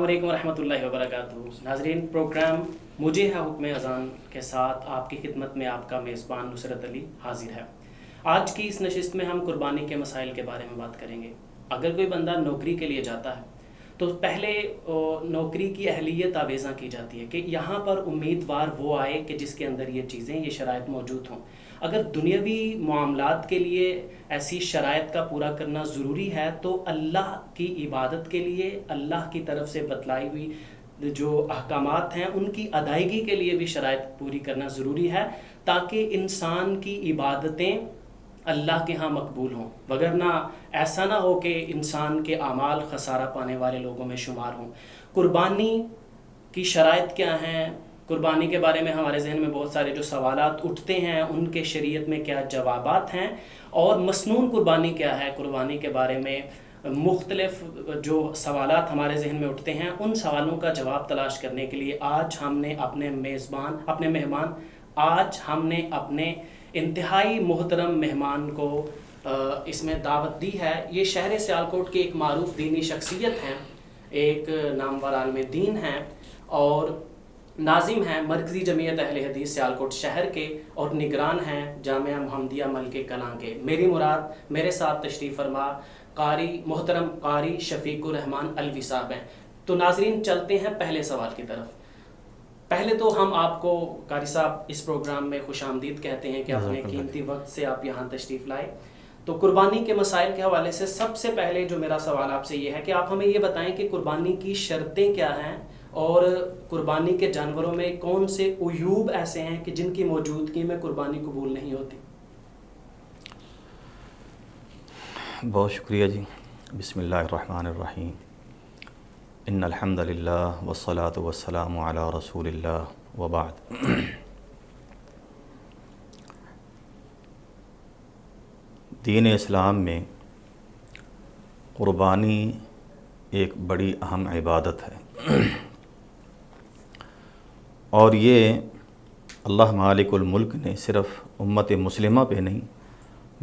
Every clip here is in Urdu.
علیکم ورحمۃ اللہ وبرکاتہ۔ ناظرین، پروگرام مجھے ہے حکم اذان کے ساتھ آپ کی خدمت میں آپ کا میزبان نصرت علی حاضر ہے۔ آج کی اس نشست میں ہم قربانی کے مسائل کے بارے میں بات کریں گے۔ اگر کوئی بندہ نوکری کے لیے جاتا ہے تو پہلے نوکری کی اہلیت آویزاں کی جاتی ہے کہ یہاں پر امیدوار وہ آئے کہ جس کے اندر یہ چیزیں، یہ شرائط موجود ہوں۔ اگر دنیاوی معاملات کے لیے ایسی شرائط کا پورا کرنا ضروری ہے تو اللہ کی عبادت کے لیے اللہ کی طرف سے بتلائی ہوئی جو احکامات ہیں ان کی ادائیگی کے لیے بھی شرائط پوری کرنا ضروری ہے، تاکہ انسان کی عبادتیں اللہ کے ہاں مقبول ہوں، وگرنہ ایسا نہ ہو کہ انسان کے اعمال خسارہ پانے والے لوگوں میں شمار ہوں۔ قربانی کی شرائط کیا ہیں؟ قربانی کے بارے میں ہمارے ذہن میں بہت سارے جو سوالات اٹھتے ہیں، ان کے شریعت میں کیا جوابات ہیں، اور مسنون قربانی کیا ہے؟ قربانی کے بارے میں مختلف جو سوالات ہمارے ذہن میں اٹھتے ہیں، ان سوالوں کا جواب تلاش کرنے کے لیے آج ہم نے اپنے انتہائی محترم مہمان کو اس میں دعوت دی ہے۔ یہ شہر سیالکوٹ کے ایک معروف دینی شخصیت ہیں، ایک نامور عالم دین ہیں، اور ناظم ہیں مرکزی جمعیت اہل حدیث سیالکوٹ شہر کے، اور نگران ہیں جامعہ محمدیہ ملک کلاں کے۔ میری مراد میرے ساتھ تشریف فرما محترم قاری شفیق الرحمان علوی صاحب ہیں۔ تو ناظرین، چلتے ہیں پہلے سوال کی طرف۔ پہلے تو ہم آپ کو قاری صاحب اس پروگرام میں خوش آمدید کہتے ہیں کہ اپنے قیمتی وقت سے آپ یہاں تشریف لائے۔ تو قربانی کے مسائل کے حوالے سے سب سے پہلے جو میرا سوال آپ سے یہ ہے کہ آپ ہمیں یہ بتائیں کہ قربانی کی شرطیں کیا ہیں، اور قربانی کے جانوروں میں کون سے عیوب ایسے ہیں کہ جن کی موجودگی میں قربانی قبول نہیں ہوتی؟ بہت شکریہ جی۔ بسم اللہ الرحمن الرحیم۔ ان الحمد للہ والصلاة والسلام علی رسول اللہ وبعد۔ دین اسلام میں قربانی ایک بڑی اہم عبادت ہے، اور یہ اللہ مالک الملک نے صرف امت مسلمہ پہ نہیں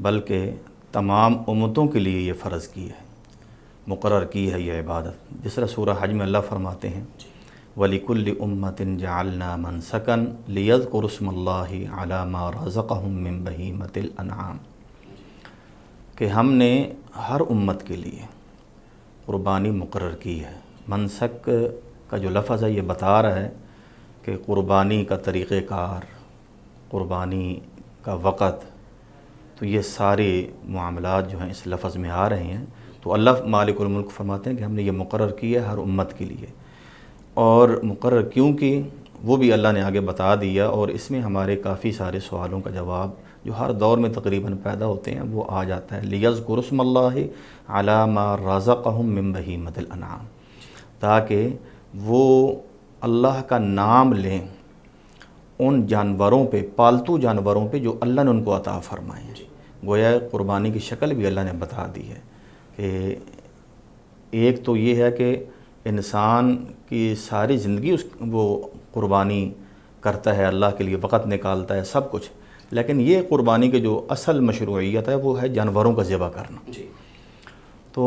بلکہ تمام امتوں کے لیے یہ فرض کی ہے، مقرر کی ہے یہ عبادت۔ جس طرح سورہ حج میں اللہ فرماتے ہیں وَلِكُلِّ أُمَّةٍ جَعَلْنَا مَنْسَكًا لِيَذْكُرُوا اسْمَ اللَّهِ عَلَى مَا رَزَقَهُم مِّن بَهِيمَةِ الْأَنْعَامِ، کہ ہم نے ہر امت کے لیے قربانی مقرر کی ہے۔ منسک کا جو لفظ ہے یہ بتا رہا ہے کہ قربانی کا طریقہ کار، قربانی کا وقت، تو یہ سارے معاملات جو ہیں اس لفظ میں آ رہے ہیں۔ تو اللہ مالک الملک فرماتے ہیں کہ ہم نے یہ مقرر کیا ہے ہر امت کے لیے، اور مقرر کیوں کی وہ بھی اللہ نے آگے بتا دیا، اور اس میں ہمارے کافی سارے سوالوں کا جواب جو ہر دور میں تقریباً پیدا ہوتے ہیں وہ آ جاتا ہے۔ لِيَذْكُرُوا اسْمَ اللَّهِ عَلَى مَا رَزَقَهُم مِّن بَهِيمَةِ الْأَنْعَامِ، تاکہ وہ اللہ کا نام لیں ان جانوروں پہ، پالتو جانوروں پہ جو اللہ نے ان کو عطا فرمائے۔ گویا قربانی کی شکل بھی اللہ نے بتا دی ہے کہ ایک تو یہ ہے کہ انسان کی ساری زندگی وہ قربانی کرتا ہے، اللہ کے لیے وقت نکالتا ہے، سب کچھ، لیکن یہ قربانی کے جو اصل مشروعیت ہے وہ ہے جانوروں کا ذبح کرنا۔ تو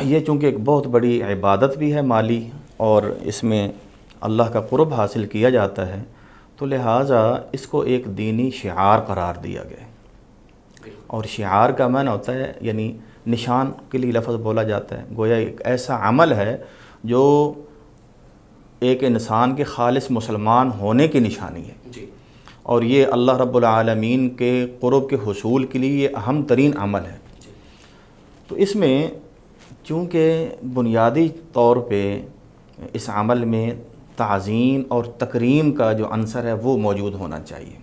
یہ چونکہ ایک بہت بڑی عبادت بھی ہے مالی، اور اس میں اللہ کا قرب حاصل کیا جاتا ہے، تو لہٰذا اس کو ایک دینی شعار قرار دیا گیا۔ اور شعار کا معنی ہوتا ہے یعنی نشان کے لیے لفظ بولا جاتا ہے، گویا ایک ایسا عمل ہے جو ایک انسان کے خالص مسلمان ہونے کی نشانی ہے، اور یہ اللہ رب العالمین کے قرب کے حصول کے لیے یہ اہم ترین عمل ہے۔ تو اس میں چونکہ بنیادی طور پہ اس عمل میں تعظیم اور تکریم کا جو عنصر ہے وہ موجود ہونا چاہیے۔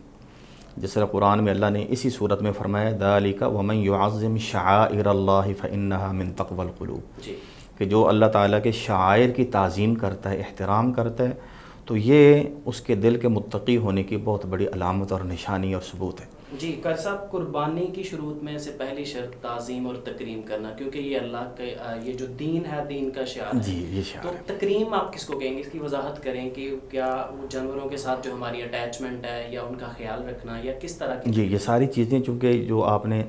جس طرح قرآن میں اللہ نے اسی صورت میں فرمایا ذَلِكَ وَمَن يُعَظِّمْ شَعَائِرَ اللَّهِ فَإِنَّهَا مِن تَقْوَى الْقُلُوبِ، کہ جو اللہ تعالیٰ کے شعائر کی تعظیم کرتا ہے، احترام کرتا ہے، تو یہ اس کے دل کے متقی ہونے کی بہت بڑی علامت اور نشانی اور ثبوت ہے۔ جی قاری صاحب، قربانی کی شروط میں سے پہلی شرط تعظیم اور تکریم کرنا، کیونکہ یہ اللہ کا یہ جو دین ہے، دین کا شعار ہے۔ جی یہ شعار تو ہے۔ تکریم آپ کس کو کہیں گے؟ اس کی وضاحت کریں کہ کیا جانوروں کے ساتھ جو ہماری اٹیچمنٹ ہے یا ان کا خیال رکھنا یا کس طرح کی؟ جی یہ ساری چیزیں چونکہ جو آپ نے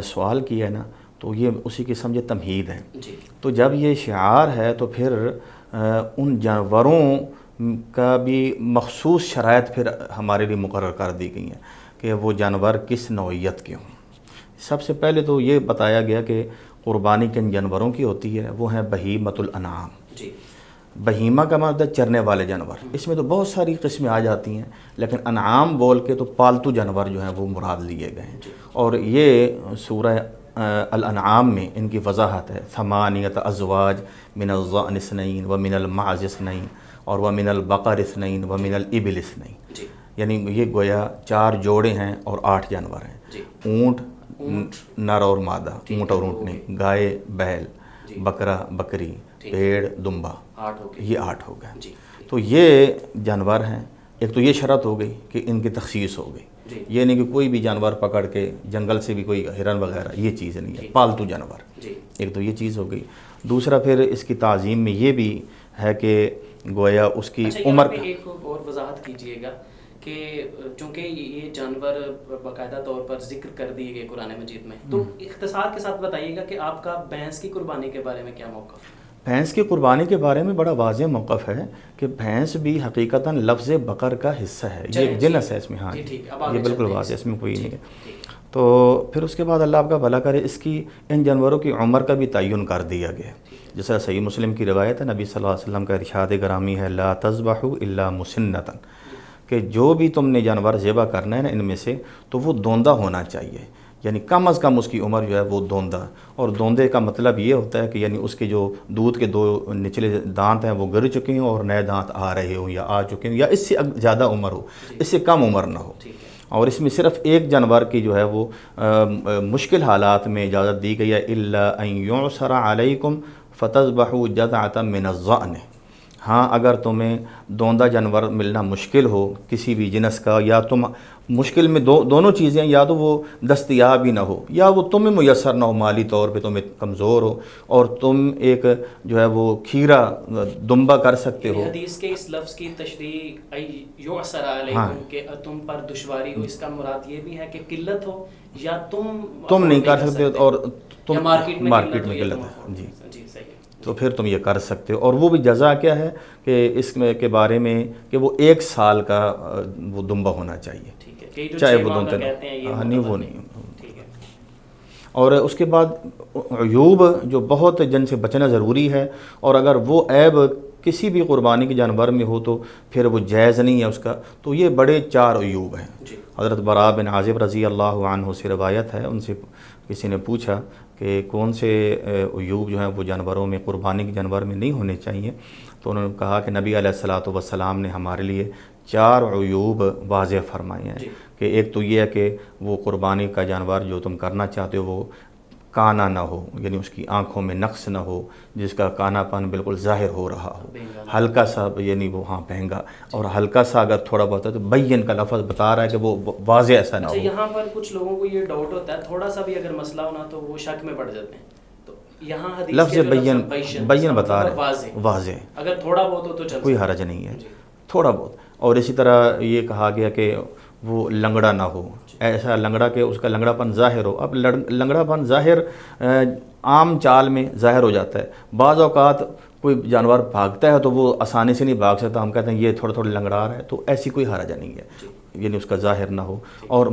سوال کیا ہے نا، تو یہ اسی کی سمجھے تمہید ہے۔ جی تو جب یہ شعار ہے تو پھر ان جانوروں کا بھی مخصوص شرائط پھر ہمارے لیے مقرر کر دی گئی ہیں کہ وہ جانور کس نوعیت کے ہوں۔ سب سے پہلے تو یہ بتایا گیا کہ قربانی کن جانوروں کی ہوتی ہے، وہ ہیں بہیمۃ الانعام۔ جی، بہیمہ کا مطلب ہے چرنے والے جانور، اس میں تو بہت ساری قسمیں آ جاتی ہیں، لیکن انعام بول کے تو پالتو جانور جو ہیں وہ مراد لیے گئے ہیں۔ اور یہ سورہ الانعام میں ان کی وضاحت ہے، ثمانیۃ ازواج من الضأن اثنین ومن المعز اثنین اور ومن البقر اثنین ومن الابل اثنین، یعنی یہ گویا 4 جوڑے ہیں اور 8 جانور ہیں۔ اونٹ نر اور مادہ، اونٹ اور اونٹنی، گائے بیل، بکرا بکری، بھیڑ دمبا، یہ 8 ہو گئے۔ تو یہ جانور ہیں۔ ایک تو یہ شرط ہو گئی کہ ان کی تخصیص ہو گئی، یہ نہیں کہ کوئی بھی جانور پکڑ کے جنگل سے بھی کوئی ہرن وغیرہ، یہ چیز نہیں ہے، پالتو جانور۔ ایک تو یہ چیز ہو گئی۔ دوسرا پھر اس کی تعظیم میں یہ بھی ہے کہ گویا اس کی عمر، ایک اور وضاحت کیجیے گا کہ چونکہ یہ جانور باقاعدہ طور پر ذکر کر دیے گئے قرآن مجید میں، تو اختصار کے ساتھ بتائیے گا کہ آپ کا بھینس کی قربانی کے بارے میں کیا موقف ہے؟ بھینس کی قربانی کے بارے میں بڑا واضح موقف ہے کہ بھینس بھی حقیقتاً لفظ بقر کا حصہ ہے، یہ ایک جنس ہے اس میں، ہاں یہ بالکل واضح، اس میں کوئی نہیں ہے۔ تو پھر اس کے بعد اللہ آپ کا بھلا کرے، اس کی ان جانوروں کی عمر کا بھی تعین کر دیا گیا، جیسا صحیح مسلم کی روایت ہے، نبی صلی اللہ علیہ وسلم کا ارشاد گرامی ہے، لا تذبحوا الا مسنۃ، کہ جو بھی تم نے جانور ذبح کرنا ہے نا ان میں سے، تو وہ دوندہ ہونا چاہیے، یعنی کم از کم اس کی عمر جو ہے وہ دوندہ، اور دوندے کا مطلب یہ ہوتا ہے کہ یعنی اس کے جو دودھ کے 2 نچلے دانت ہیں وہ گر چکے ہوں اور نئے دانت آ رہے ہوں یا آ چکے ہوں، یا اس سے زیادہ عمر ہو، اس سے کم عمر نہ ہو۔ اور اس میں صرف ایک جانور کی جو ہے وہ مشکل حالات میں اجازت دی گئی ہے، الا ان یعصر علیکم فتذبحوا جذعۃ من الضأن، ہاں اگر تمہیں دوندہ جانور ملنا مشکل ہو کسی بھی جنس کا، یا تم مشکل میں دونوں چیزیں، یا تو وہ دستیاب ہی نہ ہو یا وہ تمہیں میسر نہ ہو، مالی طور پہ تمہیں کمزور ہو، اور تم ایک جو ہے وہ کھیرا دمبا کر سکتے ہو۔ حدیث کے اس لفظ کی تشریح یعصر علیکم کہ تم پر دشواری ہو، اس کا مراد یہ بھی ہے کہ قلت ہو یا تم نہیں کر سکتے اور تم مارکیٹ میں قلت ہے، جی تو پھر تم یہ کر سکتے ہو۔ اور وہ بھی جزا کیا ہے کہ اس کے بارے میں کہ وہ 1 سال کا وہ دمبا ہونا چاہیے، چاہے وہ دونوں، نہیں وہ نہیں۔ اور اس کے بعد عیوب جو بہت جن سے بچنا ضروری ہے، اور اگر وہ عیب کسی بھی قربانی کے جانور میں ہو تو پھر وہ جائز نہیں ہے اس کا، تو یہ بڑے 4 عیوب ہیں۔ حضرت براء بن عازب رضی اللہ عنہ سے روایت ہے، ان سے کسی نے پوچھا کہ کون سے عیوب جو ہیں وہ جانوروں میں، قربانی کے جانور میں نہیں ہونے چاہیے، تو انہوں نے کہا کہ نبی علیہ الصلوۃ والسلام نے ہمارے لیے 4 عیوب واضح فرمائے ہیں، کہ ایک تو یہ ہے کہ وہ قربانی کا جانور جو تم کرنا چاہتے ہو وہ کانا نہ ہو، یعنی اس کی آنکھوں میں نقص نہ ہو، جس کا کانا پن بالکل ظاہر ہو رہا ہو، ہلکا سا یعنی وہ بہنگا، اور ہلکا سا اگر تھوڑا بہت ہے تو بین کا لفظ بتا رہا ہے کہ وہ واضح ایسا نہ ہو۔ یہاں پر کچھ لوگوں کو یہ ڈاؤٹ ہوتا ہے، تھوڑا سا بھی اگر مسئلہ ہونا تو وہ شک میں پڑ جاتے ہیں، تو یہاں حدیث لفظ بین بتا رہا ہے، واضح، اگر تھوڑا بہت ہو تو کوئی حرج نہیں ہے، تھوڑا بہت۔ اور اسی طرح یہ کہا گیا کہ وہ لنگڑا نہ ہو، ایسا لنگڑا کہ اس کا لنگڑا پن ظاہر ہو۔ اب لنگڑا پن ظاہر عام چال میں ظاہر ہو جاتا ہے، بعض اوقات کوئی جانور بھاگتا ہے تو وہ آسانی سے نہیں بھاگ سکتا، ہم کہتے ہیں یہ تھوڑا تھوڑا لنگڑا رہا ہے، تو ایسی کوئی حرج نہیں ہے، یعنی اس کا ظاہر نہ ہو۔ اور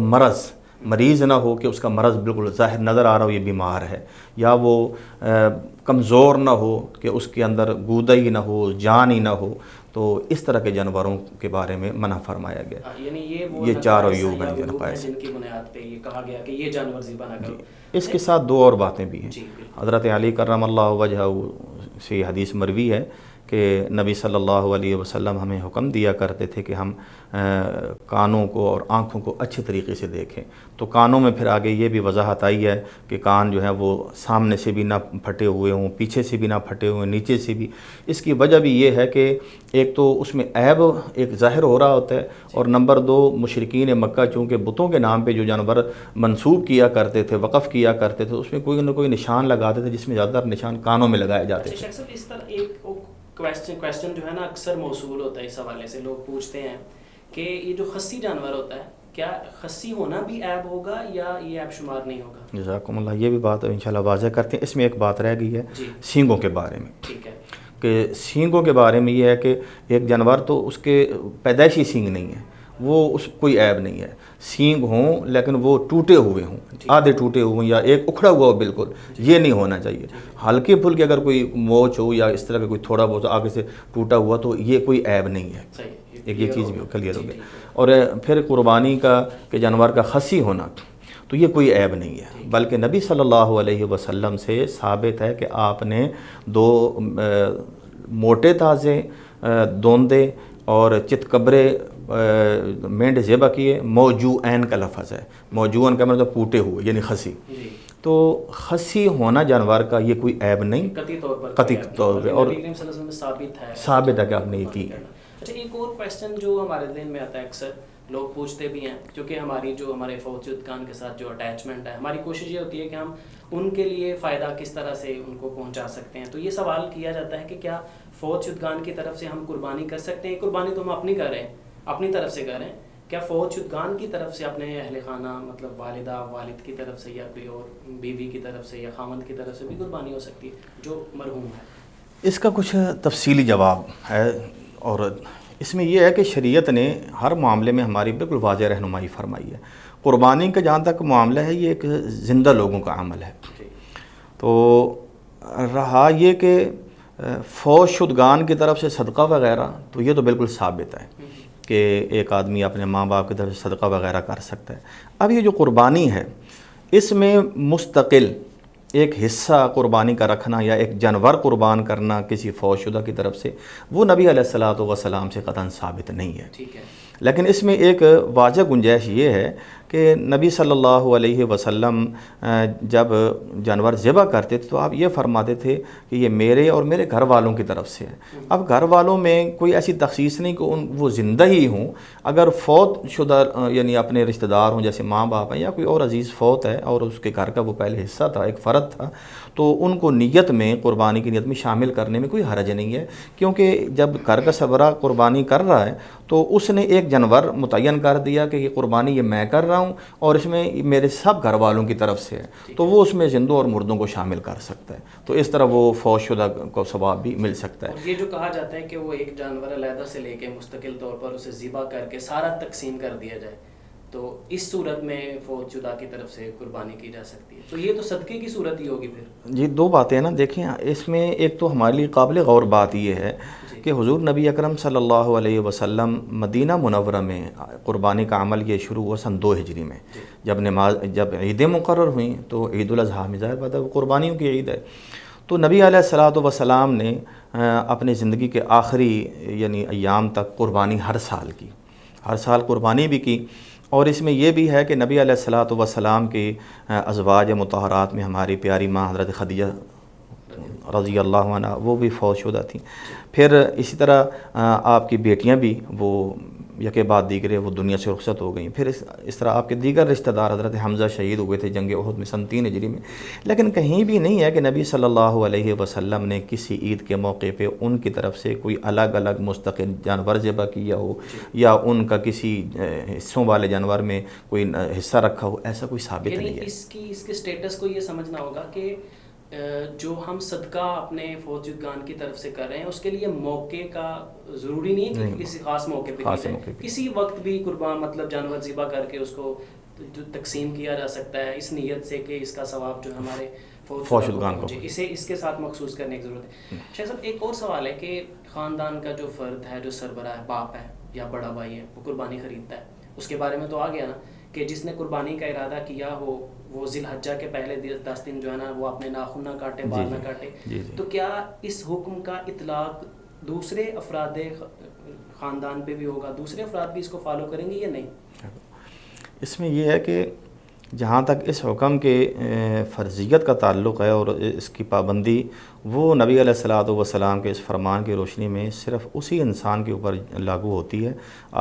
مریض نہ ہو کہ اس کا مرض بالکل ظاہر نظر آ رہا ہو یہ بیمار ہے، یا وہ کمزور نہ ہو کہ اس کے اندر گودا ہی نہ ہو، جان ہی نہ ہو، تو اس طرح کے جانوروں کے بارے میں منع فرمایا گیا۔ یعنی یہ 4 عیوب ہیں جن کی بنیاد پہ یہ کہا گیا کہ یہ جانور ذبح نہ کرو۔ اس کے ساتھ 2 اور باتیں بھی ہیں۔ حضرت علی کرم اللہ وجہہ سے یہ حدیث مروی ہے کہ نبی صلی اللہ علیہ وسلم ہمیں حکم دیا کرتے تھے کہ ہم کانوں کو اور آنکھوں کو اچھے طریقے سے دیکھیں، تو کانوں میں پھر آگے یہ بھی وضاحت آئی ہے کہ کان جو ہے وہ سامنے سے بھی نہ پھٹے ہوئے ہوں، پیچھے سے بھی نہ پھٹے ہوئے، نیچے سے بھی۔ اس کی وجہ بھی یہ ہے کہ ایک تو اس میں عیب ایک ظاہر ہو رہا ہوتا ہے، اور نمبر 2 مشرکین مکہ چونکہ بتوں کے نام پہ جو جانور منسوب کیا کرتے تھے، وقف کیا کرتے تھے، اس میں کوئی نہ کوئی نشان لگاتے تھے، جس میں زیادہ تر نشان کانوں میں لگائے جاتے تھے۔ اس طرح ایک کویسچن جو ہے نا اکثر موصول ہوتا ہے، اس حوالے سے لوگ پوچھتے ہیں کہ یہ جو خصی جانور ہوتا ہے، کیا خصی ہونا بھی عیب ہوگا یا یہ عیب شمار نہیں ہوگا؟ جزاکم اللہ، یہ بھی بات انشاءاللہ واضح کرتے ہیں۔ اس میں ایک بات رہ گئی ہے سینگوں کے بارے میں، ٹھیک ہے، کہ سینگوں کے بارے میں یہ ہے کہ ایک جانور تو اس کے پیدائشی سینگ نہیں ہے، وہ اس کوئی عیب نہیں ہے، سینگ ہوں لیکن وہ ٹوٹے ہوئے ہوں، آدھے ٹوٹے ہوئے یا ایک اکھڑا ہوا ہو بالکل، یہ نہیں ہونا چاہیے۔ ہلکے پھلکے اگر کوئی موچ ہو یا اس طرح کا کوئی تھوڑا بہت آگے سے ٹوٹا ہوا تو یہ کوئی عیب نہیں ہے، ایک یہ چیز بھی کلیئر ہو گئی۔ اور پھر قربانی کا کہ جانور کا خصی ہونا تو یہ کوئی عیب نہیں ہے، بلکہ نبی صلی اللہ علیہ وسلم سے ثابت ہے کہ آپ نے 2 موٹے تازے دوندے اور چتکبرے مینڈ ذبح کیے، موجوعین کا لفظ ہے، موجوعین کا مطلب پوٹے ہوئے یعنی خصی، تو خصی ہونا جانور کا یہ کوئی عیب نہیں قطعی طور پہ، اور ثابت ہے کہ آپ نے یہ کی۔ اچھا، ایک اور کویسچن جو ہمارے ذہن میں آتا ہے، اکثر لوگ پوچھتے بھی ہیں، کیونکہ ہمارے فوت شدگان کے ساتھ جو اٹیچمنٹ ہے، ہماری کوشش یہ ہوتی ہے کہ ہم ان کے لیے فائدہ کس طرح سے ان کو پہنچا سکتے ہیں۔ تو یہ سوال کیا جاتا ہے کہ کیا فوت شدگان کی طرف سے ہم قربانی کر سکتے ہیں؟ قربانی تو ہم اپنی کر رہے ہیں، اپنی طرف سے کر رہے ہیں، کیا فوت شدگان کی طرف سے اپنے اہل خانہ مطلب والدہ والد کی طرف سے یا کوئی اور بیوی کی طرف سے یا خاوند کی طرف سے بھی قربانی ہو سکتی ہے جو مرحوم ہے؟ اس کا کچھ تفصیلی جواب ہے، اور اس میں یہ ہے کہ شریعت نے ہر معاملے میں ہماری بالکل واضح رہنمائی فرمائی ہے۔ قربانی کا جہاں تک معاملہ ہے یہ ایک زندہ لوگوں کا عمل ہے، تو رہا یہ کہ فوت شدگان کی طرف سے صدقہ وغیرہ تو یہ تو بالکل ثابت ہے کہ ایک آدمی اپنے ماں باپ کی طرف سے صدقہ وغیرہ کر سکتا ہے۔ اب یہ جو قربانی ہے اس میں مستقل ایک حصہ قربانی کا رکھنا یا ایک جانور قربان کرنا کسی فوت شدہ کی طرف سے، وہ نبی علیہ الصلاۃ والسلام سے قطعاً ثابت نہیں ہے۔ لیکن اس میں ایک واضح گنجائش یہ ہے کہ نبی صلی اللہ علیہ وسلم جب جانور ذبح کرتے تھے تو آپ یہ فرماتے تھے کہ یہ میرے اور میرے گھر والوں کی طرف سے ہے۔ اب گھر والوں میں کوئی ایسی تخصیص نہیں کہ وہ زندہ ہی ہوں، اگر فوت شدہ یعنی اپنے رشتہ دار ہوں جیسے ماں باپ ہیں یا کوئی اور عزیز فوت ہے اور اس کے گھر کا وہ پہلے حصہ تھا، ایک فرد تھا، تو ان کو نیت میں قربانی کی نیت میں شامل کرنے میں کوئی حرج نہیں ہے، کیونکہ جب گھر کا سربراہ قربانی کر رہا ہے تو اس نے ایک جانور متعین کر دیا کہ یہ قربانی یہ میں کر رہا ہوں اور اس میں میرے سب گھر والوں کی طرف سے ہے، تو وہ اس میں زندوں اور مردوں کو شامل کر سکتا ہے، تو اس طرح وہ فوت شدہ کو ثواب بھی مل سکتا ہے۔ یہ جو کہا جاتا ہے کہ وہ ایک جانور علیحدہ سے لے کے مستقل طور پر اسے ذبح کر کے سارا تقسیم کر دیا جائے، تو اس صورت میں فوت شدہ کی طرف سے قربانی کی جا سکتی ہے، تو یہ تو صدقے کی صورت ہی ہوگی پھر۔ جی 2 باتیں ہیں نا، دیکھیں اس میں ایک تو ہمارے لیے قابل غور بات یہ ہے کہ حضور نبی اکرم صلی اللہ علیہ وسلم مدینہ منورہ میں قربانی کا عمل یہ شروع ہوا سن 2 ہجری میں، جب عیدیں مقرر ہوئیں تو عید الاضحیٰ میں ظاہر بات ہے وہ قربانیوں کی عید ہے، تو نبی علیہ الصلاۃ والسلام نے اپنی زندگی کے آخری یعنی ایام تک قربانی ہر سال قربانی بھی کی، اور اس میں یہ بھی ہے کہ نبی علیہ الصلاۃ والسلام کی ازواج مطہرات میں ہماری پیاری ماں حضرت خدیجہ رضی اللہ عنہ وہ بھی فوت شدہ تھیں، پھر اسی طرح آپ کی بیٹیاں بھی وہ یکے بعد دیگرے وہ دنیا سے رخصت ہو گئیں، پھر اس طرح آپ کے دیگر رشتہ دار حضرت حمزہ شہید ہوئے تھے جنگ احد میں سن 3 ہجری میں، لیکن کہیں بھی نہیں ہے کہ نبی صلی اللہ علیہ وسلم نے کسی عید کے موقع پہ ان کی طرف سے کوئی الگ الگ مستقل جانور ذبح کیا ہو یا ان کا کسی حصوں والے جانور میں کوئی حصہ رکھا ہو، ایسا کوئی ثابت نہیں ہے۔ اس کے سٹیٹس کو یہ سمجھنا ہوگا کہ جو ہم صدقہ اپنے فوت شدگان کی طرف سے کر رہے ہیں اس کے لیے موقع کا ضروری نہیں ہے کہ کسی خاص موقع پہ کسی وقت بھی قربان مطلب جانور ذبح کر کے اس کو تقسیم کیا جا سکتا ہے اس نیت سے کہ اس کا ثواب جو ہمارے فوت شدگان کو اسے اس کے ساتھ مخصوص کرنے کی ضرورت ہے۔ شیخ صاحب ایک اور سوال ہے کہ خاندان کا جو فرد ہے جو سربراہ ہے، باپ ہے یا بڑا بھائی ہے، وہ قربانی خریدتا ہے، اس کے بارے میں تو آ گیا نا کہ جس نے قربانی کا ارادہ کیا ہو وہ ذی الحجہ کے پہلے 10 دن جو ہے نا وہ اپنے ناخن نہ کاٹے، بال نہ کاٹے، تو کیا اس حکم کا اطلاق دوسرے افراد خاندان پہ بھی ہوگا؟ دوسرے افراد بھی اس کو فالو کریں گے یا نہیں؟ اس میں یہ ہے کہ جہاں تک اس حکم کے فرضیت کا تعلق ہے اور اس کی پابندی، وہ نبی علیہ الصلاۃ والسلام کے اس فرمان کی روشنی میں صرف اسی انسان کے اوپر لاگو ہوتی ہے۔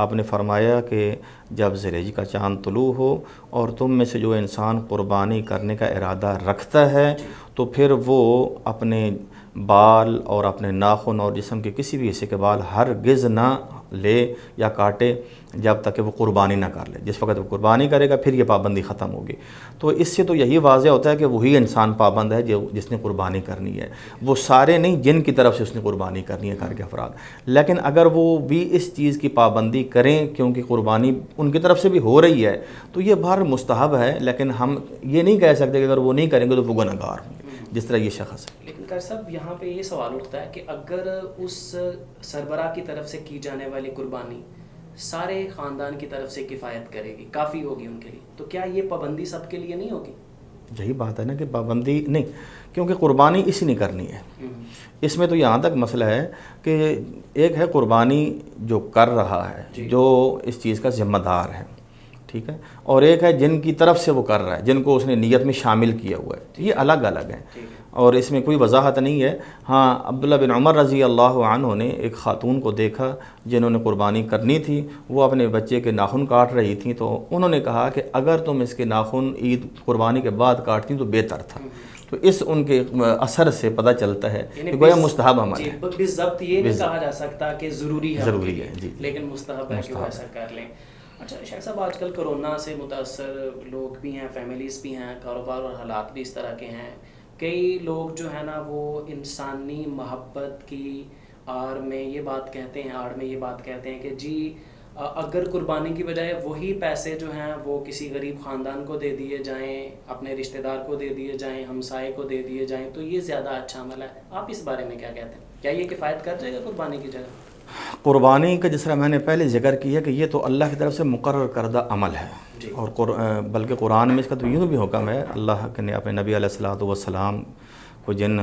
آپ نے فرمایا کہ جب ذی الحجہ کا چاند طلوع ہو اور تم میں سے جو انسان قربانی کرنے کا ارادہ رکھتا ہے تو پھر وہ اپنے بال اور اپنے ناخن اور جسم کے کسی بھی حصے کے بال ہرگز نہ لے یا کاٹے جب تک کہ وہ قربانی نہ کر لے. جس وقت وہ قربانی کرے گا پھر یہ پابندی ختم ہوگی. تو اس سے تو یہی واضح ہوتا ہے کہ وہی انسان پابند ہے جس نے قربانی کرنی ہے. وہ سارے نہیں جن کی طرف سے اس نے قربانی کرنی ہے گھر کے افراد. لیکن اگر وہ بھی اس چیز کی پابندی کریں کیونکہ قربانی ان کی طرف سے بھی ہو رہی ہے تو یہ بہر مستحب ہے. لیکن ہم یہ نہیں کہہ سکتے کہ اگر وہ نہیں کریں گے تو وہ گنہگار ہوں گے جس طرح یہ شخص ہے. لیکن قاری صاحب یہاں پہ یہ سوال اٹھتا ہے کہ اگر اس سربراہ کی طرف سے کی جانے والی قربانی سارے خاندان کی طرف سے کفایت کرے گی، کافی ہوگی ان کے لیے، تو کیا یہ پابندی سب کے لیے نہیں ہوگی؟ یہی بات ہے نا کہ پابندی نہیں، کیونکہ قربانی اسی نہیں کرنی ہے. اس میں تو یہاں تک مسئلہ ہے کہ ایک ہے قربانی جو کر رہا ہے، جو اس چیز کا ذمہ دار ہے، ٹھیک ہے، اور ایک ہے جن کی طرف سے وہ کر رہا ہے، جن کو اس نے نیت میں شامل کیا ہوا ہے. یہ الگ الگ ہیں اور اس میں کوئی وضاحت نہیں ہے. ہاں، عبداللہ بن عمر رضی اللہ عنہ نے ایک خاتون کو دیکھا جنہوں نے قربانی کرنی تھی. وہ اپنے بچے کے ناخن کاٹ رہی تھیں تو انہوں نے کہا کہ اگر تم اس کے ناخن عید قربانی کے بعد کاٹتی تو بہتر تھا. تو اس ان کے اثر سے پتہ چلتا ہے کہ گویا مستحب عمل ہے. بالضبط یہ نہیں کہا جا سکتا کہ ضروری ہے جی، لیکن مستحب ہے کہ وہ ایسا کر لیں. اچھا شیخ صاحب، آج کل کرونا سے متاثر لوگ بھی ہیں، فیملیز بھی ہیں، کاروبار اور حالات بھی اس طرح کے ہیں. کئی لوگ جو ہے نا وہ انسانی محبت کی آڑ میں یہ بات کہتے ہیں کہ جی اگر قربانی کی بجائے وہی پیسے جو ہیں وہ کسی غریب خاندان کو دے دیے جائیں، اپنے رشتہ دار کو دے دیے جائیں، ہمسائے کو دے دیے جائیں تو یہ زیادہ اچھا عمل ہے. آپ اس بارے میں کیا کہتے ہیں؟ کیا یہ کفایت کر جائے گا قربانی کی جگہ؟ قربانی کا جس طرح میں نے پہلے ذکر کیا کہ یہ تو اللہ کی طرف سے مقرر کردہ عمل ہے. اور بلکہ قرآن میں اس کا تو یوں بھی حکم ہے، اللہ نے اپنے نبی علیہ الصلوۃ والسلام کو جن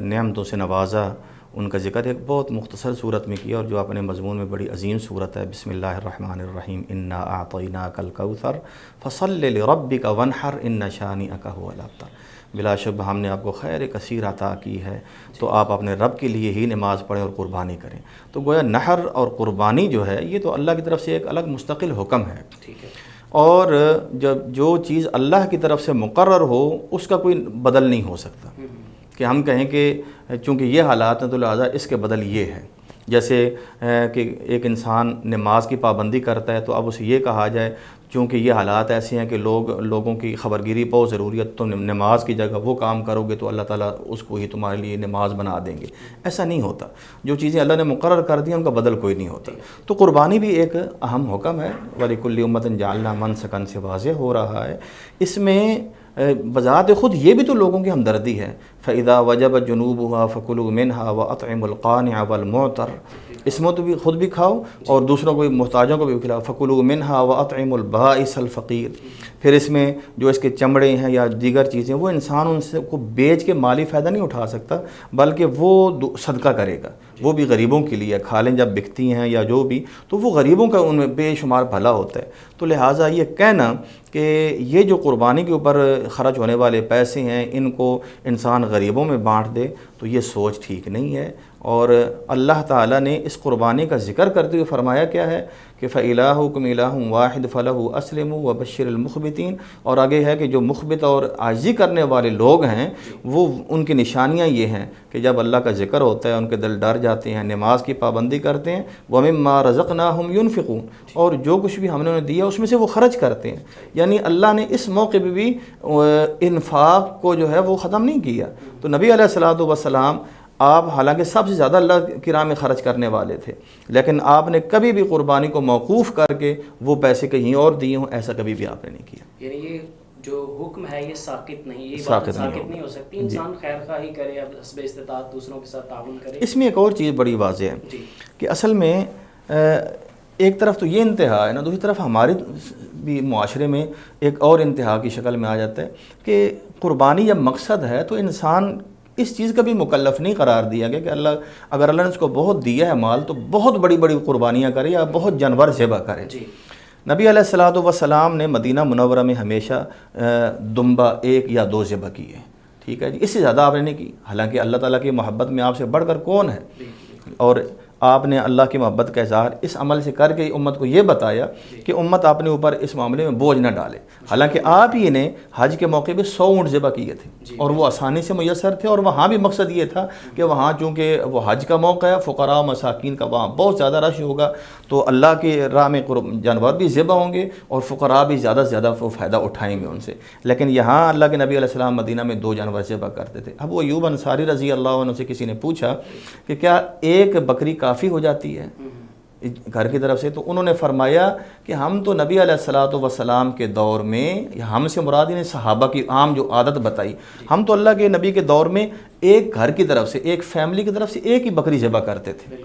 نعمتوں سے نوازا ان کا ذکر ایک بہت مختصر صورت میں کیا اور جو اپنے مضمون میں بڑی عظیم صورت ہے. بسم اللہ الرحمن الرحیم، انا اعطیناک الکوثر فصل لربک وانحر ان شانئک هو الابتر. بلا شبہ ہم نے آپ کو خیر کثیر عطا کی ہے تو آپ اپنے رب کے لیے ہی نماز پڑھیں اور قربانی کریں. تو گویا نحر اور قربانی جو ہے یہ تو اللہ کی طرف سے ایک الگ مستقل حکم ہے. ٹھیک ہے. اور جب جو چیز اللہ کی طرف سے مقرر ہو اس کا کوئی بدل نہیں ہو سکتا کہ ہم کہیں کہ چونکہ یہ حالات ہیں تو لہٰذا اس کے بدل یہ ہے. جیسے کہ ایک انسان نماز کی پابندی کرتا ہے تو اب اسے یہ کہا جائے چونکہ یہ حالات ایسے ہیں کہ لوگوں کی خبرگیری بہت ضروری ہے، تو نماز کی جگہ وہ کام کرو گے تو اللہ تعالیٰ اس کو ہی تمہارے لیے نماز بنا دیں گے. ایسا نہیں ہوتا. جو چیزیں اللہ نے مقرر کر دی ہیں ان کا بدل کوئی نہیں ہوتا. تو قربانی بھی ایک اہم حکم ہے. وَلِكُلِّ أُمَّةٍ جَعَلْنَا مَنْسَكًا سے واضح ہو رہا ہے. اس میں بذات خود یہ بھی تو لوگوں کی ہمدردی ہے. فَإِذَا وَجَبَتْ جُنُوبُهَا فَكُلُوا مِنْهَا وَأَطْعِمُوا الْقَانِعَ وَالْمُعْتَرَّ. اس میں تو بھی خود بھی کھاؤ اور دوسروں کو محتاجوں کو بھی کھلاؤ. فَكُلُوا مِنْهَا وَأَطْعِمُوا الْبَائِسَ الْفَقِيرَ. پھر اس میں جو اس کے چمڑے ہیں یا دیگر چیزیں وہ انسان ان سے کو بیچ کے مالی فائدہ نہیں اٹھا سکتا بلکہ وہ صدقہ کرے گا. وہ بھی غریبوں کے لیے کھالیں جب بکتی ہیں یا جو بھی تو وہ غریبوں کا ان میں بے شمار بھلا ہوتا ہے. تو لہٰذا یہ کہنا کہ یہ جو قربانی کے اوپر خرچ ہونے والے پیسے ہیں ان کو انسان غریبوں میں بانٹ دے تو یہ سوچ ٹھیک نہیں ہے. اور اللہ تعالیٰ نے اس قربانی کا ذکر کرتے ہوئے فرمایا کیا ہے کہ فَإِلَٰهُكُمْ إِلَٰهٌ وَاحِدٌ فَلَهُ أَسْلِمُوا وَبَشِّرِ الْمُخْبِتِينَ. اور آگے ہے کہ جو مخبت اور عاجزی کرنے والے لوگ ہیں وہ ان کی نشانیاں یہ ہیں کہ جب اللہ کا ذکر ہوتا ہے ان کے دل ڈر جاتے ہیں، نماز کی پابندی کرتے ہیں. وَمِمَّا رَزَقْنَاهُمْ يُنْفِقُونَ. اور جو کچھ بھی ہم نے انہیں دیا اس میں سے وہ خرچ کرتے ہیں. یعنی اللہ نے اس موقع پہ بھی انفاق کو جو ہے وہ ختم نہیں کیا. تو نبی علیہ الصلوۃ والسلام آپ حالانکہ سب سے زیادہ اللہ کی راہ میں خرچ کرنے والے تھے لیکن آپ نے کبھی بھی قربانی کو موقوف کر کے وہ پیسے کہیں اور دیے ہوں ایسا کبھی بھی آپ نے نہیں کیا. یعنی یہ جو حکم ہے یہ ساقط نہیں، یہ بات ساقط نہیں ہو سکتی. انسان خیر خواہی کرے، اب حسب استطاعت دوسروں کے ساتھ تعاون کرے. اس میں ایک اور چیز بڑی واضح ہے کہ اصل میں ایک طرف تو یہ انتہا ہے نا، دوسری طرف ہمارے بھی معاشرے میں ایک اور انتہا کی شکل میں آ جاتا ہے کہ قربانی جب مقصد ہے تو انسان اس چیز کا بھی مکلف نہیں قرار دیا گیا کہ اگر اللہ نے اس کو بہت دیا ہے مال تو بہت بڑی بڑی قربانیاں کرے یا بہت جانور ذبح کرے. نبی علیہ الصلوۃ والسلام نے مدینہ منورہ میں ہمیشہ دمبا 1 یا 2 ذبح کیے. ٹھیک ہے جی، اس سے زیادہ آپ نے نہیں کی. حالانکہ اللہ تعالیٰ کی محبت میں آپ سے بڑھ کر کون ہے. اور آپ نے اللہ کی محبت کا اظہار اس عمل سے کر کے امت کو یہ بتایا کہ امت اپنے اوپر اس معاملے میں بوجھ نہ ڈالے. حالانکہ آپ ہی نے حج کے موقع پہ 100 اونٹ ذبح کیے تھے اور وہ آسانی سے میسر تھے, اور وہاں بھی مقصد یہ تھا کہ وہاں چونکہ وہ حج کا موقع ہے, فقراء و مساکین کا وہاں بہت زیادہ رش ہوگا, تو اللہ کی راہ میں جانور بھی ذبح ہوں گے اور فقراء بھی زیادہ سے زیادہ فائدہ اٹھائیں گے ان سے. لیکن یہاں اللہ کے نبی علیہ السلام مدینہ میں 2 جانور ذبح کرتے تھے. ابو ایوب انصاری رضی اللہ عنہ سے کسی نے پوچھا کہ کیا ایک بکری کافی ہو جاتی ہے گھر کی طرف سے؟ تو انہوں نے فرمایا کہ ہم تو نبی علیہ الصلوۃ والسلام کے دور میں, ہم سے مراد انہیں صحابہ کی عام جو عادت بتائی, ہم تو اللہ کے نبی کے دور میں ایک گھر کی طرف سے, ایک فیملی کی طرف سے ایک ہی بکری ذبح کرتے تھے,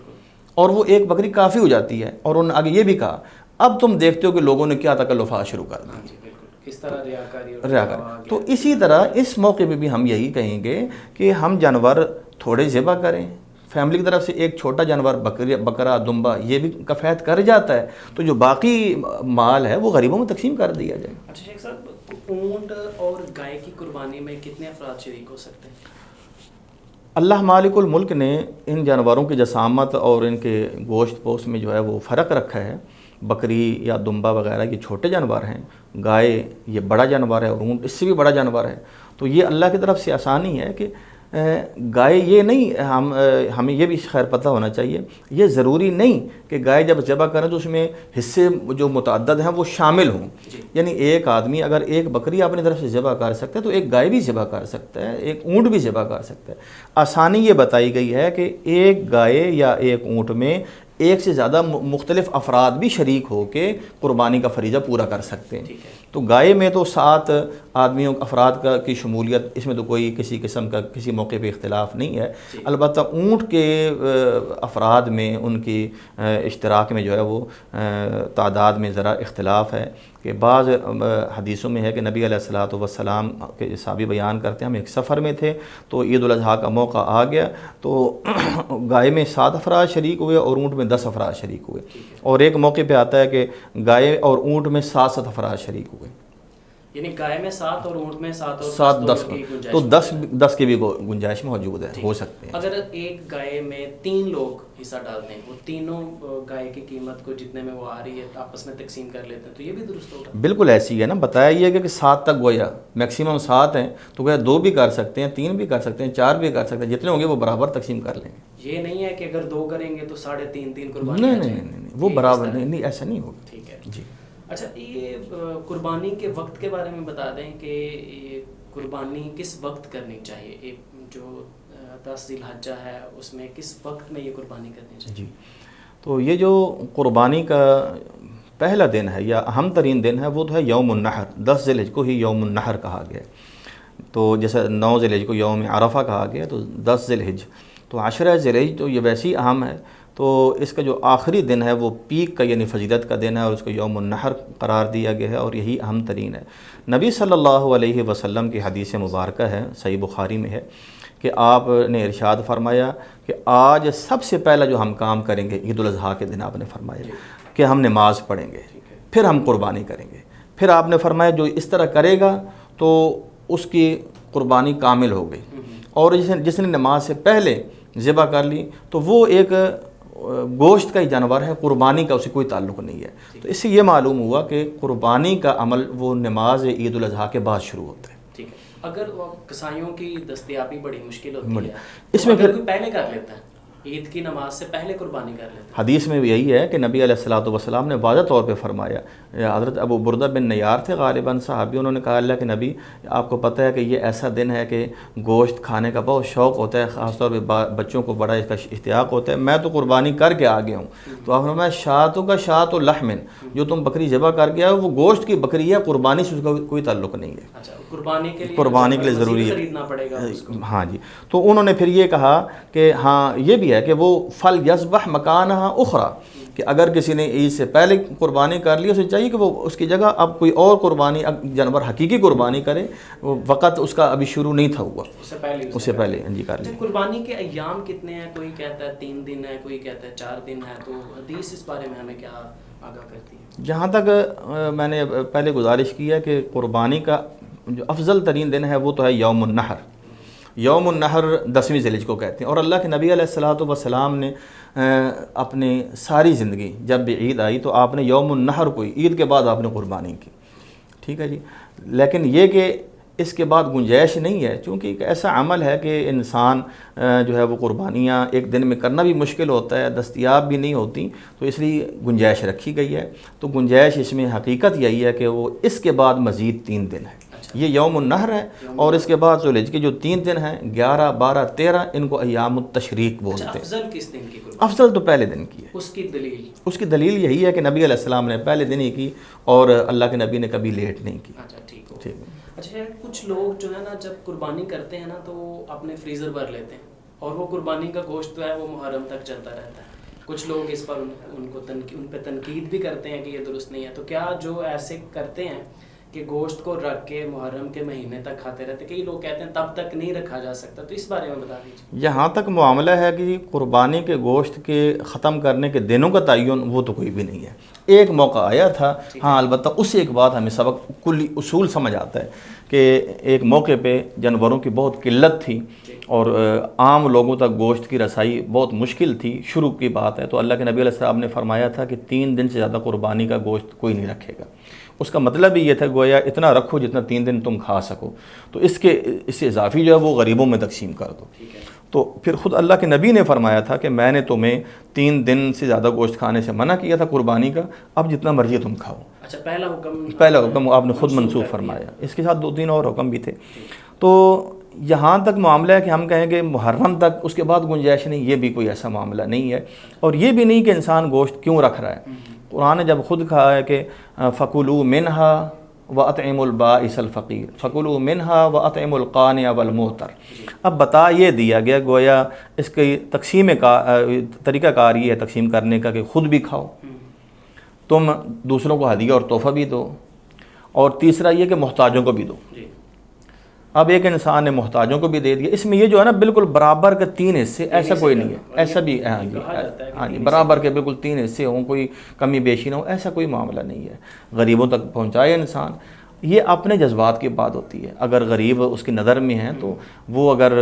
اور وہ ایک بکری کافی ہو جاتی ہے. اور انہوں نے آگے یہ بھی کہا اب تم دیکھتے ہو کہ لوگوں نے کیا تکلفات شروع کر دی, اس طرح ریاکاری. تو اسی طرح اس موقع پہ بھی ہم یہی کہیں گے کہ ہم جانور تھوڑے ذبح کریں, فیملی کی طرف سے ایک چھوٹا جانور بکرا دمبا یہ بھی کفایت کر جاتا ہے, تو جو باقی مال ہے وہ غریبوں میں تقسیم کر دیا جائے. اچھا شیخ صاحب, اونٹ اور گائے کی قربانی میں کتنے افراد شریک ہو سکتے ہیں؟ اللہ مالک الملک نے ان جانوروں کی جسامت اور ان کے گوشت پوست میں جو ہے وہ فرق رکھا ہے. بکری یا دمبا وغیرہ یہ چھوٹے جانور ہیں, گائے یہ بڑا جانور ہے, اور اونٹ اس سے بھی بڑا جانور ہے. تو یہ اللہ کی طرف سے آسانی ہے کہ گائے یہ نہیں, ہمیں یہ بھی خیر پتہ ہونا چاہیے, یہ ضروری نہیں کہ گائے جب ذبح کریں تو اس میں حصے جو متعدد ہیں وہ شامل ہوں. یعنی ایک آدمی اگر ایک بکری اپنی طرف سے ذبح کر سکتا ہے تو ایک گائے بھی ذبح کر سکتا ہے, ایک اونٹ بھی ذبح کر سکتا ہے. آسانی یہ بتائی گئی ہے کہ ایک گائے یا ایک اونٹ میں ایک سے زیادہ مختلف افراد بھی شریک ہو کے قربانی کا فریضہ پورا کر سکتے ہیں. تو گائے میں تو 7 آدمیوں افراد کی شمولیت, اس میں تو کوئی کسی قسم کا کسی موقع پہ اختلاف نہیں ہے. البتہ اونٹ کے افراد میں ان کی اشتراک میں جو ہے وہ تعداد میں ذرا اختلاف ہے, کہ بعض حدیثوں میں ہے کہ نبی علیہ الصلوۃ والسلام کے صحابی بیان کرتے ہیں ہم ایک سفر میں تھے تو عید الاضحیٰ کا موقع آ گیا تو گائے میں 7 افراد شریک ہوئے اور اونٹ میں 10 افراد شریک ہوئے, اور ایک موقع پہ آتا ہے کہ گائے اور اونٹ میں 7 افراد شریک ہوئے. یعنی گائے میں 7 اور اونٹ میں 7 اور 7 10 تو 10 کی بھی گنجائش موجود ہے, ہو سکتے ہیں. اگر ایک گائے میں 3 لوگ حصہ ڈالتے ہیں, وہ تینوں گائے کی قیمت کو جتنے میں وہ آ رہی ہے آپس میں تقسیم کر لیتے ہیں, تو یہ بھی درست ہوگا؟ بالکل ایسی ہے نا, بتایا یہ کہ 7 تک گویا میکسیمم 7 ہیں, تو گویا 2 بھی کر سکتے ہیں, 3 بھی کر سکتے ہیں, 4 بھی کر سکتے ہیں, جتنے ہوں گے وہ برابر تقسیم کر لیں گے. یہ نہیں ہے کہ اگر 2 کریں گے تو 3.5 قربانی. نہیں, وہ برابر نہیں, ایسا نہیں ہوگا. ٹھیک ہے جی. اچھا, یہ قربانی کے وقت کے بارے میں بتا دیں کہ یہ قربانی کس وقت کرنی چاہیے؟ ایک جو 10 ذی الحجہ ہے اس میں کس وقت میں یہ قربانی کرنی چاہیے؟ جی, تو یہ جو قربانی کا پہلا دن ہے یا اہم ترین دن ہے وہ تو ہے یوم النحر. 10 ذی الحجہ کو ہی یوم النحر کہا گیا ہے. تو جیسے 9 ذی الحجہ کو یوم عرفہ کہا گیا, تو 10 ذی الحجہ, تو 10 ذی الحجہ تو یہ ویسے ہی اہم ہے. تو اس کا جو آخری دن ہے وہ پیک کا یعنی فضیلت کا دن ہے, اور اس کو یوم النحر قرار دیا گیا ہے, اور یہی اہم ترین ہے. نبی صلی اللہ علیہ وسلم کی حدیث مبارکہ ہے, صحیح بخاری میں ہے, کہ آپ نے ارشاد فرمایا کہ آج سب سے پہلا جو ہم کام کریں گے عید الاضحیٰ کے دن, آپ نے فرمایا کہ ہم نماز پڑھیں گے, پھر ہم قربانی کریں گے. پھر آپ نے فرمایا جو اس طرح کرے گا تو اس کی قربانی کامل ہو گئی, اور جس نے نماز سے پہلے ذبح کر لی تو وہ ایک گوشت کا ہی جانور ہے, قربانی کا اسے کوئی تعلق نہیں ہے. تو اس سے یہ معلوم ہوا کہ قربانی کا عمل وہ نماز عید الاضحیٰ کے بعد شروع ہوتا ہے. ٹھیک ہے. اگر کسائیوں کی دستیابی بڑی مشکل ہوتی ہے, اس میں پھر پہلے کر لیتا ہے, عید کی نماز سے پہلے قربانی کر لیتے ہیں. حدیث میں یہی ہے کہ نبی علیہ الصلوۃ والسلام نے واضح طور پہ فرمایا, حضرت ابو بردہ بن نیار تھے غالباً صحابی, انہوں نے کہا اللہ کے نبی آپ کو پتہ ہے کہ یہ ایسا دن ہے کہ گوشت کھانے کا بہت شوق ہوتا ہے, خاص طور پہ بچوں کو بڑا اس کا اشتیاق ہوتا ہے, میں تو قربانی کر کے آ گیا ہوں. تو آپ نے فرمایا شاتوں کا شات و لحمن, جو تم بکری ذبح کر کے آئے وہ گوشت کی بکری ہے, قربانی سے اس کا کوئی تعلق نہیں ہے. قربانی کے لیے ضروری ہے. ہاں جی. تو انہوں نے پھر یہ کہا کہ ہاں یہ بھی ہے کہ وہ فل یذبح مکانہا اخرى, کہ اگر کسی نے عید سے پہلے قربانی کر لی اسے چاہیے کہ وہ اس کی جگہ اب کوئی اور قربانی جانور حقیقی قربانی کرے, وہ وقت اس کا ابھی شروع نہیں تھا ہوا, اس سے پہلے جی کر لی. قربانی کے ایام کتنے ہیں؟ کوئی کہتا ہے 3 دن ہے, کوئی کہتا ہے 4 دن ہے, تو حدیث اس بارے میں ہمیں کیا آگاہ کرتی ہے؟ جہاں تک میں نے پہلے گزارش کی ہے کہ قربانی کا جو افضل ترین دن ہے وہ تو ہے یوم النحر. یوم النحر 10ویں ذی الحجہ کو کہتے ہیں، اور اللہ کے نبی علیہ الصلوۃ والسلام نے اپنے ساری زندگی جب بھی عید آئی تو آپ نے یوم النحر کو عید کے بعد آپ نے قربانی کی، ٹھیک ہے جی. لیکن یہ کہ اس کے بعد گنجائش نہیں ہے، چونکہ ایک ایسا عمل ہے کہ انسان جو ہے وہ قربانیاں ایک دن میں کرنا بھی مشکل ہوتا ہے، دستیاب بھی نہیں ہوتی، تو اس لیے گنجائش رکھی گئی ہے. تو گنجائش اس میں حقیقت یہی ہے کہ وہ اس کے بعد مزید 3 دن ہے. یہ یوم النحر ہے، اور اس کے بعد ذو الحجہ کے جو 3 دن ہیں 11 12 13 ان کو ایام التشریق بولتے ہیں. افضل کس دن کی؟ افضل تو پہلے دن کی ہے. اس کی دلیل یہی ہے کہ نبی علیہ السلام نے پہلے دن ہی کی، اور اللہ کے نبی نے کبھی لیٹ نہیں کی. اچھا ٹھیک ہے. اچھا کچھ لوگ جو ہے نا جب قربانی کرتے ہیں نا تو اپنے فریزر بھر لیتے ہیں، اور وہ قربانی کا گوشت جو ہے وہ محرم تک چلتا رہتا ہے. کچھ لوگ اس پر ان پہ تنقید بھی کرتے ہیں کہ یہ درست نہیں ہے. تو کیا جو ایسے کرتے ہیں کہ گوشت کو رکھ کے محرم کے مہینے تک کھاتے رہتے، کئی لوگ کہتے ہیں تب تک نہیں رکھا جا سکتا، تو اس بارے میں بتا دیجیے. یہاں تک معاملہ ہے کہ قربانی کے گوشت کے ختم کرنے کے دنوں کا تعین وہ تو کوئی بھی نہیں ہے. ایک موقع آیا تھا، ہاں البتہ اس سے ایک بات ہمیں سبق کلی اصول سمجھ آتا ہے کہ ایک موقع پہ جانوروں کی بہت قلت تھی اور عام لوگوں تک گوشت کی رسائی بہت مشکل تھی، شروع کی بات ہے. تو اللہ کے نبی علیہ السلام نے فرمایا تھا کہ 3 دن سے زیادہ قربانی کا گوشت کوئی نہیں رکھے گا. اس کا مطلب بھی یہ تھا گویا اتنا رکھو جتنا 3 دن تم کھا سکو، تو اس سے اضافی جو ہے وہ غریبوں میں تقسیم کر دو. تو پھر خود اللہ کے نبی نے فرمایا تھا کہ میں نے تمہیں 3 دن سے زیادہ گوشت کھانے سے منع کیا تھا قربانی کا، اب جتنا مرضی تم کھاؤ. اچھا پہلا حکم آپ نے خود منسوخ فرمایا. اس کے ساتھ 2-3 اور حکم بھی تھے. تو یہاں تک معاملہ ہے کہ ہم کہیں کہ محرم تک اس کے بعد گنجائش نہیں، یہ بھی کوئی ایسا معاملہ نہیں ہے. اور یہ بھی نہیں کہ انسان گوشت کیوں رکھ رہا ہے. قرآن نے جب خود کہا ہے کہ فَكُلُوا مِنْهَا وَأَطْعِمُوا الْبَائِسَ الْفَقِيرَ فَكُلُوا مِنْهَا وَأَطْعِمُوا الْقَانِعَ وَالْمُعْتَرَ. اب بتا یہ دیا گیا گویا اس کی تقسیم کا طریقہ کار یہ ہے تقسیم کرنے کا کہ خود بھی کھاؤ، تم دوسروں کو ہدیہ اور تحفہ بھی دو، اور تیسرا یہ کہ محتاجوں کو بھی دو. اب ایک انسان نے محتاجوں کو بھی دے دیا. اس میں یہ جو ہے نا بالکل برابر کے 3 حصے، ایسا کوئی نہیں ہے. ایسا بھی ہاں جی برابر کے بالکل 3 حصے ہوں، کوئی کمی بیشی نہ ہو، ایسا کوئی معاملہ نہیں ہے. غریبوں تک پہنچائے انسان، یہ اپنے جذبات کی بات ہوتی ہے. اگر غریب اس کی نظر میں ہیں تو وہ اگر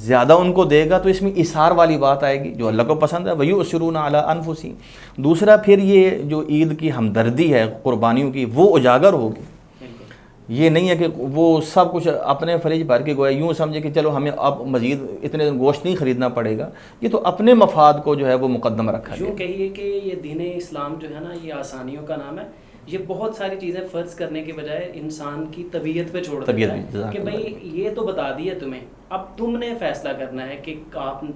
زیادہ ان کو دے گا تو اس میں اثار والی بات آئے گی جو اللہ کو پسند ہے. وَيُؤْثِرُونَ عَلَىٰ أَنفُسِهِمْ. دوسرا پھر یہ جو عید کی ہمدردی ہے قربانیوں کی وہ اجاگر ہوگی. یہ نہیں ہے کہ وہ سب کچھ اپنے فریج بھر کے گویا یوں سمجھے کہ چلو ہمیں اب مزید اتنے گوشت نہیں خریدنا پڑے گا. یہ تو اپنے مفاد کو جو ہے وہ مقدم رکھا ہے. یوں کہیے کہ یہ دین اسلام جو ہے نا یہ آسانیوں کا نام ہے. یہ بہت ساری چیزیں فرض کرنے کے بجائے انسان کی طبیعت پہ چھوڑ دیتا ہے کہ بھائی یہ تو بتا دیا تمہیں، اب تم نے فیصلہ کرنا ہے کہ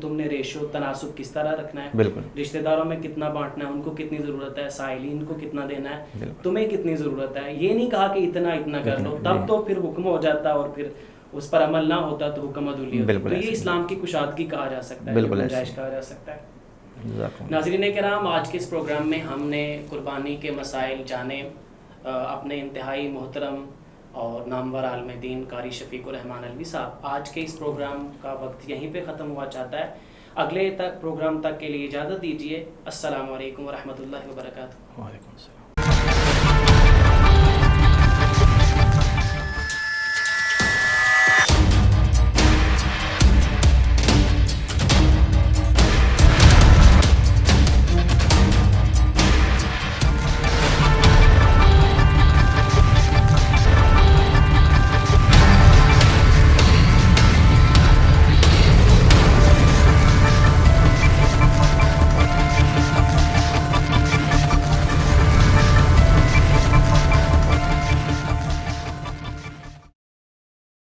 تم نے ریشو تناسب کس طرح رکھنا ہے. بالکل. رشتہ داروں میں کتنا بانٹنا ہے، ان کو کتنی ضرورت ہے، سائلین کو کتنا دینا ہے، تمہیں کتنی ضرورت ہے. یہ نہیں کہا کہ اتنا کر لو، تب تو پھر حکم ہو جاتا اور پھر اس پر عمل نہ ہوتا تو حکم عدولی ہوتا. تو یہ اسلام کی کشادگی کہا جا سکتا ہے، گنجائش کہا جا سکتا ہے. ناظرین کرام، آج کے اس پروگرام میں ہم نے قربانی کے مسائل جانے. اپنے انتہائی محترم اور نامور عالم دین قاری شفیق الرحمان علوی صاحب، آج کے اس پروگرام کا وقت یہیں پہ ختم ہوا چاہتا ہے. اگلے پروگرام تک کے لیے اجازت دیجیے. السلام علیکم ورحمۃ اللہ وبرکاتہ. وعلیکم السلام.